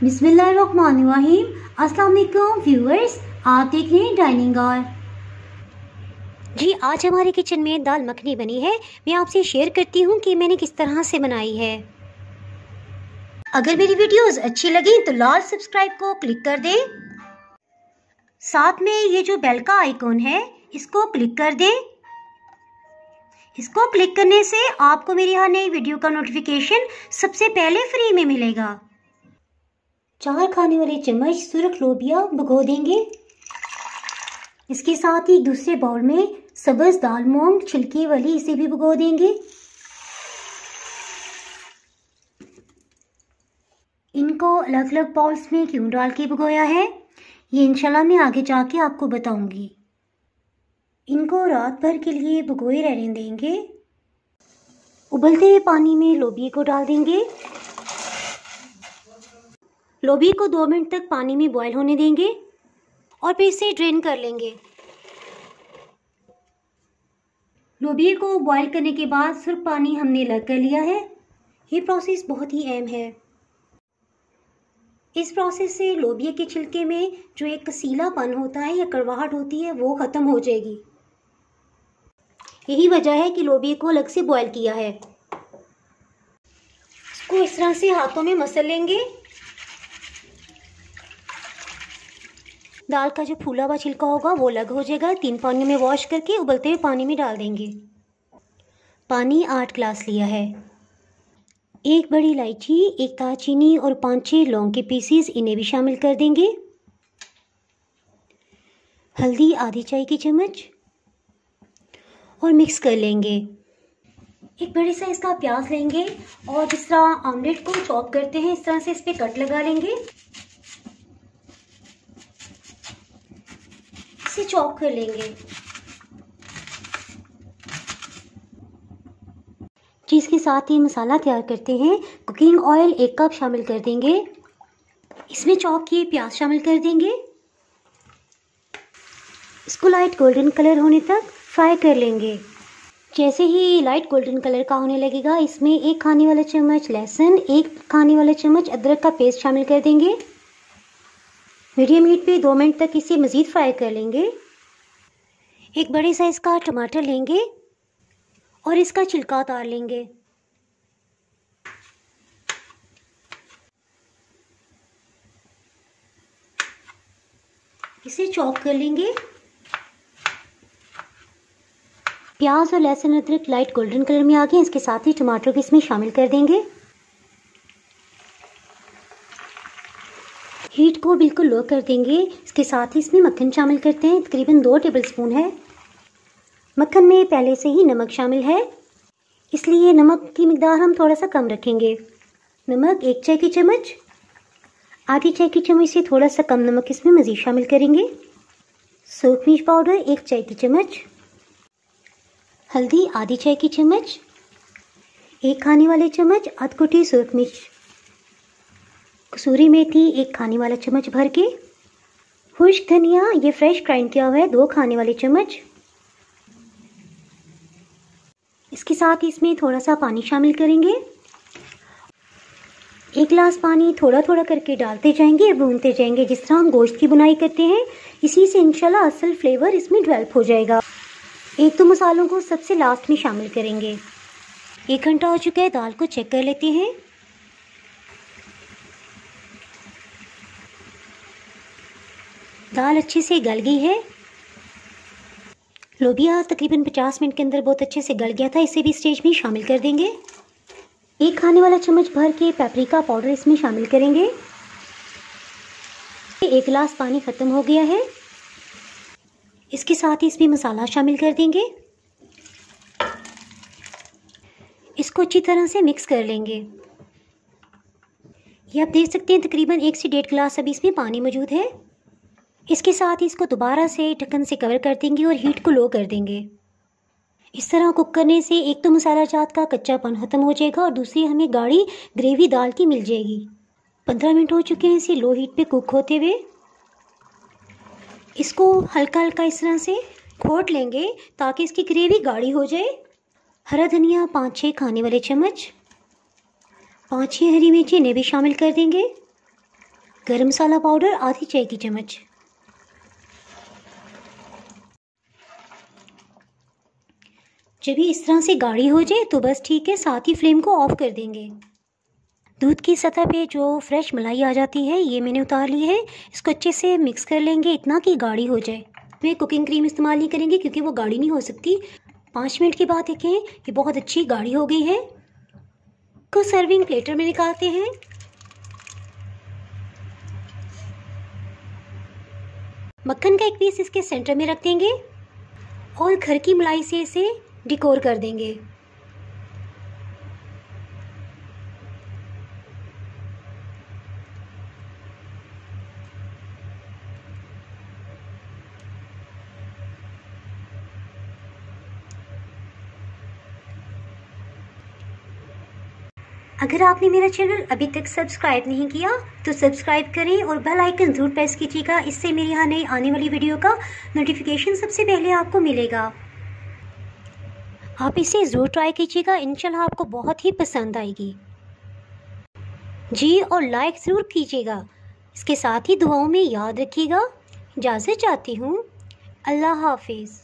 बिस्मिल्लाहिर्रहमानिर्रहीम। अस्सलाम वालेकुम व्यूअर्स, आप देख रहे हैं डाइनिंग हॉल। जी, आज हमारे किचन में दाल मखनी बनी है। मैं आपसे शेयर करती हूँ कि मैंने किस तरह से बनाई है। अगर मेरी वीडियोस अच्छी लगी तो लाल सब्सक्राइब को क्लिक कर दें। साथ में ये जो बेल का आइकॉन है इसको क्लिक कर दें। इसको क्लिक करने से आपको मेरी हर नई वीडियो का नोटिफिकेशन सबसे पहले फ्री में मिलेगा। 4 खाने वाले चम्मच सुरख लोबिया भिगो देंगे। इसके साथ ही दूसरे बाउल में सब्ज दाल मूंग छिलके वाली, इसे भी भिगो देंगे। इनको अलग अलग बाउल्स में क्यों डाल के भिगोया है ये इंशाल्लाह मैं आगे जाके आपको बताऊंगी। इनको रात भर के लिए भिगोए रहने देंगे। उबलते हुए पानी में लोबिया को डाल देंगे। लोबिया को 2 मिनट तक पानी में बॉईल होने देंगे और फिर इसे ड्रेन कर लेंगे। लोबिया को बॉईल करने के बाद सिर्फ पानी हमने अलग कर लिया है। ये प्रोसेस बहुत ही अहम है। इस प्रोसेस से लोबिया के छिलके में जो एक कसीलापन होता है या कड़वाहट होती है वो ख़त्म हो जाएगी। यही वजह है कि लोबिया को अलग से बॉईल किया है। इसको इस तरह से हाथों में मसल लेंगे। दाल का जो फूला हुआ छिलका होगा वो अलग हो जाएगा। 3 पानी में वॉश करके उबलते हुए पानी में डाल देंगे। पानी 8 गिलास लिया है। 1 बड़ी इलायची, 1 दालचीनी और 5-6 लौंग के पीसीस, इन्हें भी शामिल कर देंगे। हल्दी आधी चाय की चम्मच और मिक्स कर लेंगे। एक बड़े साइज का प्याज लेंगे और जिस तरह ऑमलेट को चॉप करते हैं इस तरह से इस पे कट लगा लेंगे। इसे चॉप कर लेंगे। जिसके साथ ही मसाला तैयार करते हैं। कुकिंग ऑयल 1 कप शामिल कर देंगे। इसमें चॉप किए प्याज शामिल कर देंगे। इसको लाइट गोल्डन कलर होने तक फ्राई कर लेंगे। जैसे ही लाइट गोल्डन कलर का होने लगेगा इसमें 1 खाने वाला चम्मच लहसुन, 1 खाने वाला चम्मच अदरक का पेस्ट शामिल कर देंगे। मीडियम हीट पे 2 मिनट तक इसे मज़ीद फ्राई कर लेंगे। एक बड़े साइज़ का टमाटर लेंगे और इसका छिलका उतार लेंगे। इसे चॉप कर लेंगे। प्याज और लहसुन अदरक लाइट गोल्डन कलर में आ गए। इसके साथ ही टमाटर को इसमें शामिल कर देंगे। हीट को बिल्कुल लो कर देंगे। इसके साथ ही इसमें मक्खन शामिल करते हैं। तकरीबन 2 टेबलस्पून है। मक्खन में पहले से ही नमक शामिल है, इसलिए नमक की मिकदार हम थोड़ा सा कम रखेंगे। नमक 1 चाय की चम्मच, आधी चाय की चम्मच से थोड़ा सा कम नमक इसमें मज़ीद शामिल करेंगे। सूरख मिर्च पाउडर 1 चाय की चम्मच, हल्दी आधी चाय की चम्मच, 1 खाने वाले चम्मच अधकुटी सूरख मिर्च, कसूरी मेथी 1 खाने वाला चम्मच भर के, खुश्क धनिया ये फ्रेश ग्राइंड किया हुआ है 2 खाने वाले चम्मच। इसके साथ इसमें थोड़ा सा पानी शामिल करेंगे। 1 गिलास पानी थोड़ा थोड़ा करके डालते जाएंगे और भूनते जाएंगे। जिस तरह हम गोश्त की बुनाई करते हैं इसी से इंशाल्लाह असल फ्लेवर इसमें डेवलप हो जाएगा। एक तो मसालों को सबसे लास्ट में शामिल करेंगे। 1 घंटा हो चुका है। दाल को चेक कर लेते हैं। दाल अच्छे से गल गई है। लोबिया तकरीबन 50 मिनट के अंदर बहुत अच्छे से गल गया था। इसे भी स्टेज में शामिल कर देंगे। 1 खाने वाला चम्मच भर के पेपरिका पाउडर इसमें शामिल करेंगे। 1 गिलास पानी ख़त्म हो गया है। इसके साथ ही इसमें मसाला शामिल कर देंगे। इसको अच्छी तरह से मिक्स कर लेंगे। ये आप देख सकते हैं तकरीबन 1 से 1.5 गिलास अभी इसमें पानी मौजूद है। इसके साथ ही इसको दोबारा से ढक्कन से कवर कर देंगे और हीट को लो कर देंगे। इस तरह कुक करने से एक तो मसाला जात का कच्चापन ख़त्म हो जाएगा और दूसरी हमें गाढ़ी ग्रेवी दाल की मिल जाएगी। 15 मिनट हो चुके हैं इसे लो हीट पे कुक होते हुए। इसको हल्का हल्का इस तरह से घोट लेंगे ताकि इसकी ग्रेवी गाढ़ी हो जाए। हरा धनिया 5-6 खाने वाले चम्मच, 5-6 हरी मिर्ची इन्हें भी शामिल कर देंगे। गरम मसाला पाउडर आधी चाय की चम्मच। जब ये इस तरह से गाढ़ी हो जाए तो बस ठीक है, साथ ही फ्लेम को ऑफ कर देंगे। दूध की सतह पे जो फ्रेश मलाई आ जाती है ये मैंने उतार ली है। इसको अच्छे से मिक्स कर लेंगे इतना कि गाढ़ी हो जाए। मैं कुकिंग क्रीम इस्तेमाल नहीं करेंगे क्योंकि वो गाढ़ी नहीं हो सकती। 5 मिनट के बाद देखें ये बहुत अच्छी गाढ़ी हो गई है। को सर्विंग प्लेटर में निकालते हैं। मक्खन का एक पीस इसके सेंटर में रख देंगे और घर की मलाई से इसे डेकोर कर देंगे। अगर आपने मेरा चैनल अभी तक सब्सक्राइब नहीं किया तो सब्सक्राइब करें और बेल आइकन ज़रूर प्रेस कीजिएगा। इससे मेरे यहाँ नई आने वाली वीडियो का नोटिफिकेशन सबसे पहले आपको मिलेगा। आप इसे ज़रूर ट्राई कीजिएगा, इंशाल्लाह आपको बहुत ही पसंद आएगी जी। और लाइक ज़रूर कीजिएगा। इसके साथ ही दुआओं में याद रखिएगा। इजाज़त चाहती हूँ। अल्लाह हाफिज़।